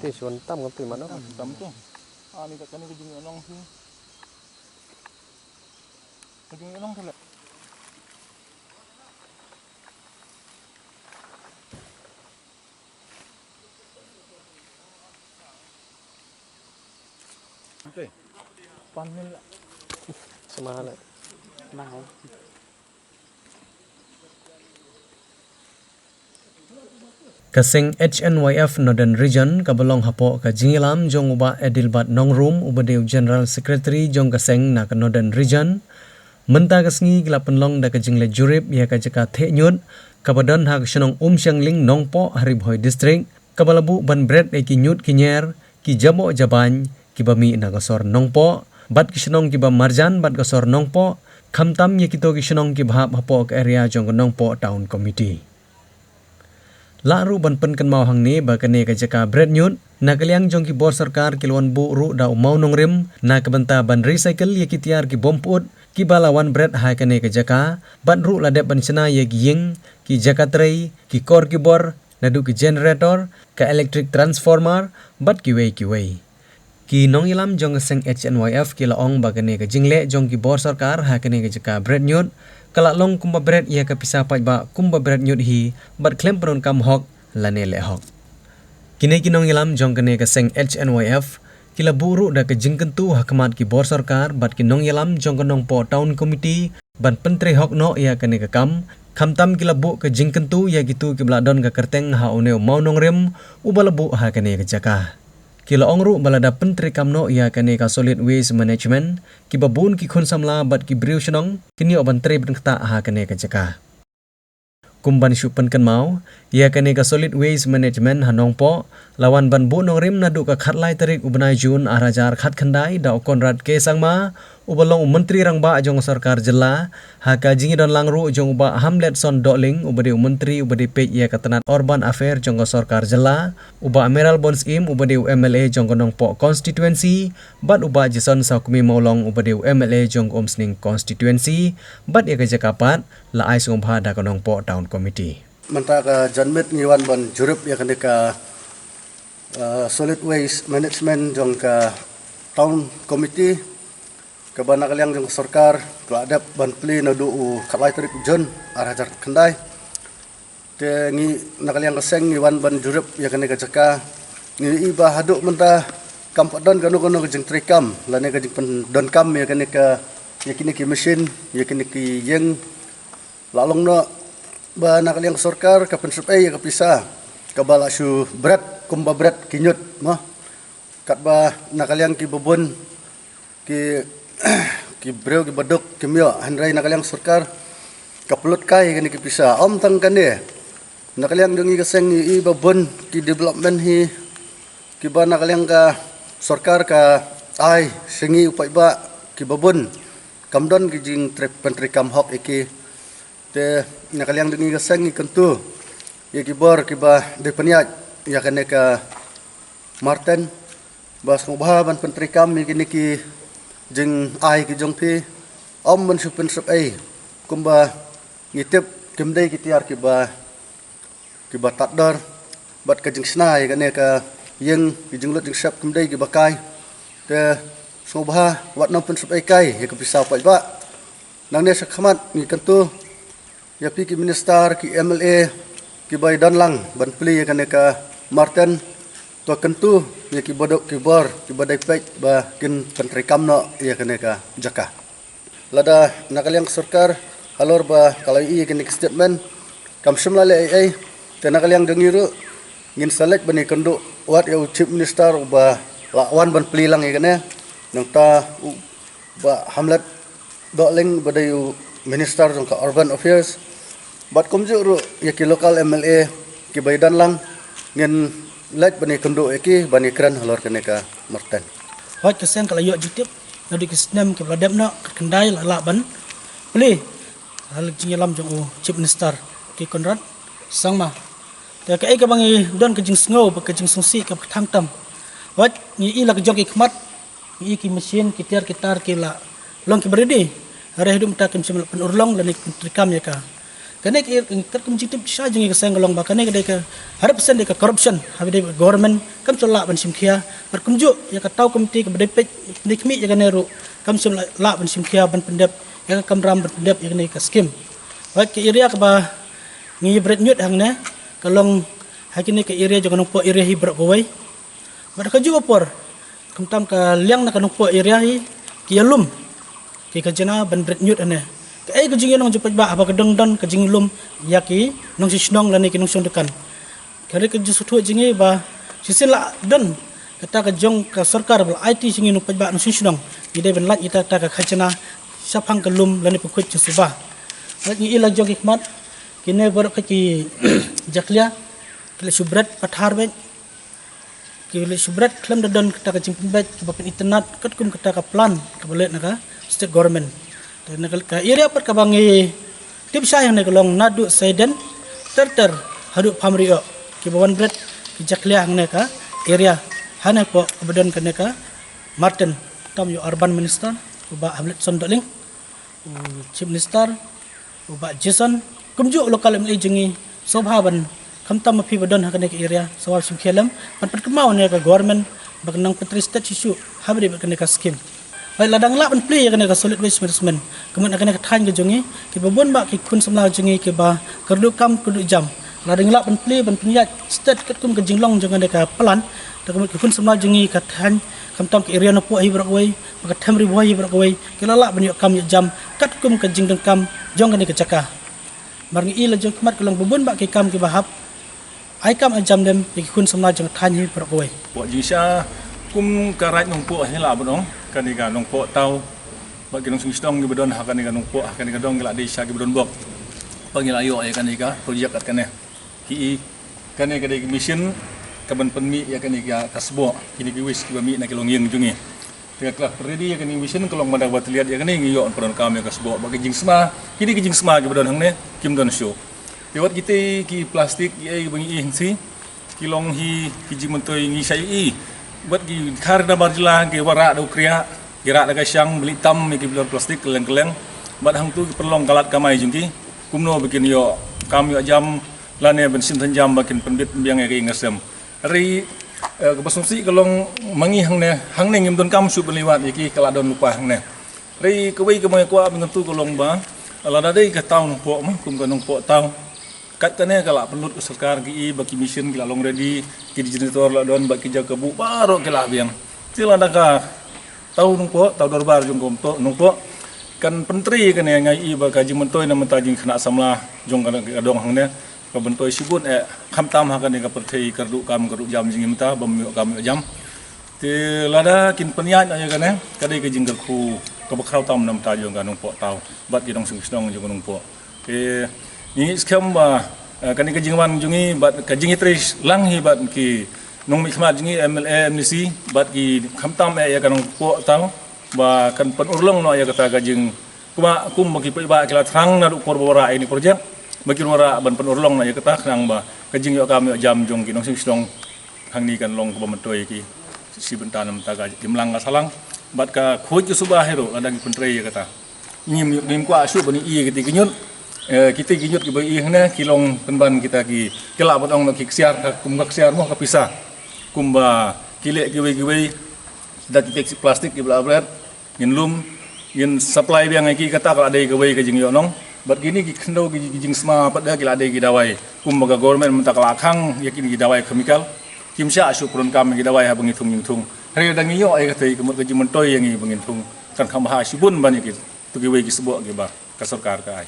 ที่ชวนตั้มกับตีมันเนาะ Tam tu. Ni kat sana kejung enong tu. Kejung enong tu lah. Okay. Panel lah. Semahal. Mahal. Kasing HNYF Northern Region kabalong hapo ka jingilam jong uba Edilbat Nongrum ubadeu General Secretary jong kaseng na ka Northern Region menta kasngi glapenlong da ka jingle jurip ya ka jaka thenyut kabadon hak shenong Siangling Nongpo Haribhoi District kabalabu ban bred e kinyut kinyer ki jamo jaban ki bami na gasor Nongpo bat ki shenong ki ba marjan bat gasor Nongpo khamtam ye kito ki shenong ki bhap hapo ka area jong Nongpo Town Committee Laru ban pen kan mau hang ni bakane ka jaka bread nyut na kaliang jong ki bor sarkar kilwan bu ru da mau nong rim na ka banta ban recycle ye ki tiar ki bomput ki balawan bread ha kane ka jaka ban ru la de ban chana ye giyeng ki jaka trei ki kor ki bor na du ki generator ka electric transformer bat ki wei ki nong ilam jong seng HNYF ki laong bakane ka jingle jong ki bor sarkar ha kane ka jaka bread nyut Kalak long kumba bread ia kapisa pai ba kumba bread nyut hi bat klem peron kam hok lane le hok. Kini kinong ilam jong kene ka seng HNYF kila buru da ka jingkentu hakamat ki bor sarkar bat kinong ilam jong kanong po town committee ban pentre hok no ia kene ka kam khamtam kila bu ka jingkentu ia gitu ki bladon ka kerteng ha oneu mau nong rem ubalabu ha kene ka jaka. Kila ongru balada pentri kamno ia kane ka solid waste management ki babun ki khon samla bat ki briu shnong kini oban tre ben kta ha kane ka jaka kumban shupan kan mau ia kane ka solid waste management hanong po lawan ban bu nong rim na du ka khatlai tarik ubnai jun arajar khat khandai da konrad ke sangma ubalong menteri rangba jong sarkar jela ha ka jingi don langru jong ba hamlet son doling ubade menteri ubade pe ia katanat urban affair jong sarkar jela uba emerald bonds im ubade MLA jong konong po constituency bat uba jison sakumi molong ubade MLA jong omsning constituency bat ia ka jakapat la ai sung bha da konong po town committee menta ka janmet ngiwan ban jurup ya kan ka solid waste management jong ka town committee ka bana kaliang jong sarkar keladap ban pli na du khalai tarik jon arajar khandai te ngi nakaliang kaseng ngiwan ban jurup ya kan ka jaka ngi iba haduk menta kampadon kanu jeng trikam lane ka jeng pen don kam ya kan ka yakini ki mesin yakini ki yeng lalong no ba nakaliang sarkar ka pensup ya ka pisa ka bala su berat kumba berat kinyut mah kat ba nakaliang ki bubun ki ki breu ki baduk ki mio handrai nakaliang sarkar kapulut kai kan ki pisa om tang kan de nakaliang dengi kaseng i babun ki development hi ki ba nakaliang ka sarkar ka ai sengi upai ba ki babun kamdon ki jing pentri kam hok iki te nakaliang dengi kaseng i kentu ya ki bor ki ba de peniat ya kan ka Martin bas ngubah ban pentri kam ni ki jeng ai ki jong pi om ban supen sup ai kumba ngitip kimdai ki tiar ki ba tatdar bat ka jeng snai kan ka yeng ki jeng lut jeng sap kimdai ki bakai te sobha wat nom pen sup ai kai ya ka pisau pai ba nang ne sakhamat ni kantu ya pi ki minister ki MLA ki bai dan lang ban pli kan ka Martin to kentu ya ki bodok ki bor ki badai pek ba kin pentri kamno ya kene ka jaka lada nakaliang sarkar halor ba kalau i kene statement kam simla le ai te nakaliang dengiru ngin select bani kendu wat ya chief minister ba lawan ban pelilang ya kene nang ta ba hamlet doling badai minister jong ka urban affairs bat komjuru ya ki local MLA ki baidan lang ngin lek bani kendo eki bani kran halor kene ka Martin hot kesen kala yo jutip na di kisnem ke bladap na kendai la ban pli hal jingalam jong chief minister ki konrad sangma te ka ai ka bangi don ke jing sngo ba ke jing sungsi ka thang tam hot ni i la ke jok ikmat i ki mesin ki tiar kitar ki la long ki beredi are hidum ta kim sim pen urlong lan trikam ya ka kene kat kum jitip sha jingi ka sengalong ba kene ka 100% ka corruption habe de government kam chola ban simkhia par kumju ya ka tau komiti ka bade pej nikmi ya kene ru kam sim la ban simkhia ban pendep ya kam ram ban pendep ya kene ka skim wa ke area ka ba ngi bret nyut hang ne kalong hakini ke area jo kanong po area hi bro kowai ba ka ju opor kumtam ka liang na kanong po area hi kialum ki ka jana ban bret nyut ane ai ka jingin nong jepat ba apa kedeng dan ka jingin lum yaki nong si snong lani ki nong song dekan kare ka jusu thu jingi ba sisila dan kata ka jong ka sarkar bal IT jingin nong paj ba nong si snong ide ben lat ita ta ka khajana sapang ka lum lani pukut jusu ba ni ila jong hikmat kine ber ka ki jaklia kile subrat pathar ben kile subrat klam dan kata ka jingpin ba ki bapen internet kat kum kata ka plan ka balet na ka state government dan ka area per kabangi tip sayang ne kalong nadu saiden ter hadu pamrio ki bawan bret ki jaklia ne ka area hane po abadan ka ne ka Martin tam yo urban minister uba Hamlet Sondoling chief minister uba Jason kumju lokal mli jingi sobhaban kamtam mapi badan ka ne ka area sawal simkhelam pan kemau ne ka government bagnang petri state issue habri ka ne ka scheme Baik ladang lak play ya kena solid waste management. Kemudian kena ketahan ke jongi, ke babon bak ke kun semlah jongi ke ba kerdu kam kerdu jam. Ladang lak play ban penyat state ket kum ke jinglong jongan deka pelan. Kemudian ke kun semlah jongi ketahan kam tam ke area no po hi brakoi, maka tamri boy hi brakoi. Kela lak ban kam jam kat kum ke jingdeng kam jongan deka caka. Marngi ila jong kemat kelong babon bak ke kam ke bahap. Ai kam jam dem ke kun semlah jong ketahan hi brakoi. Buat jisha kum karat nong po ni lah bonong kan ikan nong po tau bagi nong sungstong gi bedon hakan ikan nong po hakan ikan dong gila desa gi bedon bok panggil ayo ya kan ikan projek kan ya ki kan ikan di mission kaban penmi ya kan ikan kasbo kini ki wis ki bami nak long yeng jungi tiga kelas ready ya kan mission kolong mandak buat lihat ya kan ngi yo peron kami kasbo bagi jing sma kini ki jing sma gi bedon hang ne kim don show lewat kita ki plastik ye bangi si kilong hi ki jing mentoi ngi sai i buat ki khar da barjla ke wara do kriya kira daga syang beli tam ki blor plastik keleng-keleng buat hang tu perlong kalat kamai jungki kumno bikin yo kam yo jam lane bensin jam bakin pendit biang ke ngasem hari kebasumsi kalong mangi hang ne ngim don kam su beliwat iki kaladon lupa hang ne hari kewei ke mai kwa bentu kalong ba ala dai ka taun po mah kum kanong po taun kat kane kala penut sarkar ki baki mission kila long ready ki generator la don baki jaga bu baro kila biang sila daga tau nungpo tau dorbar jong komto nungpo kan pentri kan ngai ba kaji mentoi na mentajing khana samla jong kan dong hang ne ka bentoi sibut kham tam ha kan ka perthei kardu kam kardu jam jing menta bam kam jam ti lada kin peniat aya kan kadai ka jing ku ka bakrau tam nam ta jong kan nungpo tau bat ki dong sung snong jong nungpo ni skam ba kan ka jingwan jungi bat ka jingi tris lang hi bat ki nong mi khmat jingi MLA MNC bat ki khamtam ya kan po tau ba kan pen urlong no ya kata ka jing kuma kum bagi ba kila thrang na por bora ini projek bagi wara ban pen urlong na ya kata khang ba ka jing yo kam yo jam jong ki nong sing stong hang ni kan long ko mentoi ki si bentanam ta ka jimlang ka salang bat ka khoj subah hero ada ki pentre ya kata nim kwa asu bani i ki kinyut kita ginyut ki bai hna kilong penban kita ki kela bodong ki ksiar ka kum ksiar mo ka pisah kumba kile ki bai dak ki plastik ki blabret ngin lum ngin supply biang ki kata ka ade ki bai ka jing yo nong bat gini ki khndo ki jing sma pada ki ade ki dawai kumba ga government menta ka lakhang ya ki dawai chemical kimsha asyukrun kam ki dawai ha bengitung nyung hari dang yo ai ka tei kemut ka jing mentoi yang i bengitung kan kham ha sibun ban ki tu ki bai ki sebo ki ba ka sarkar ka ai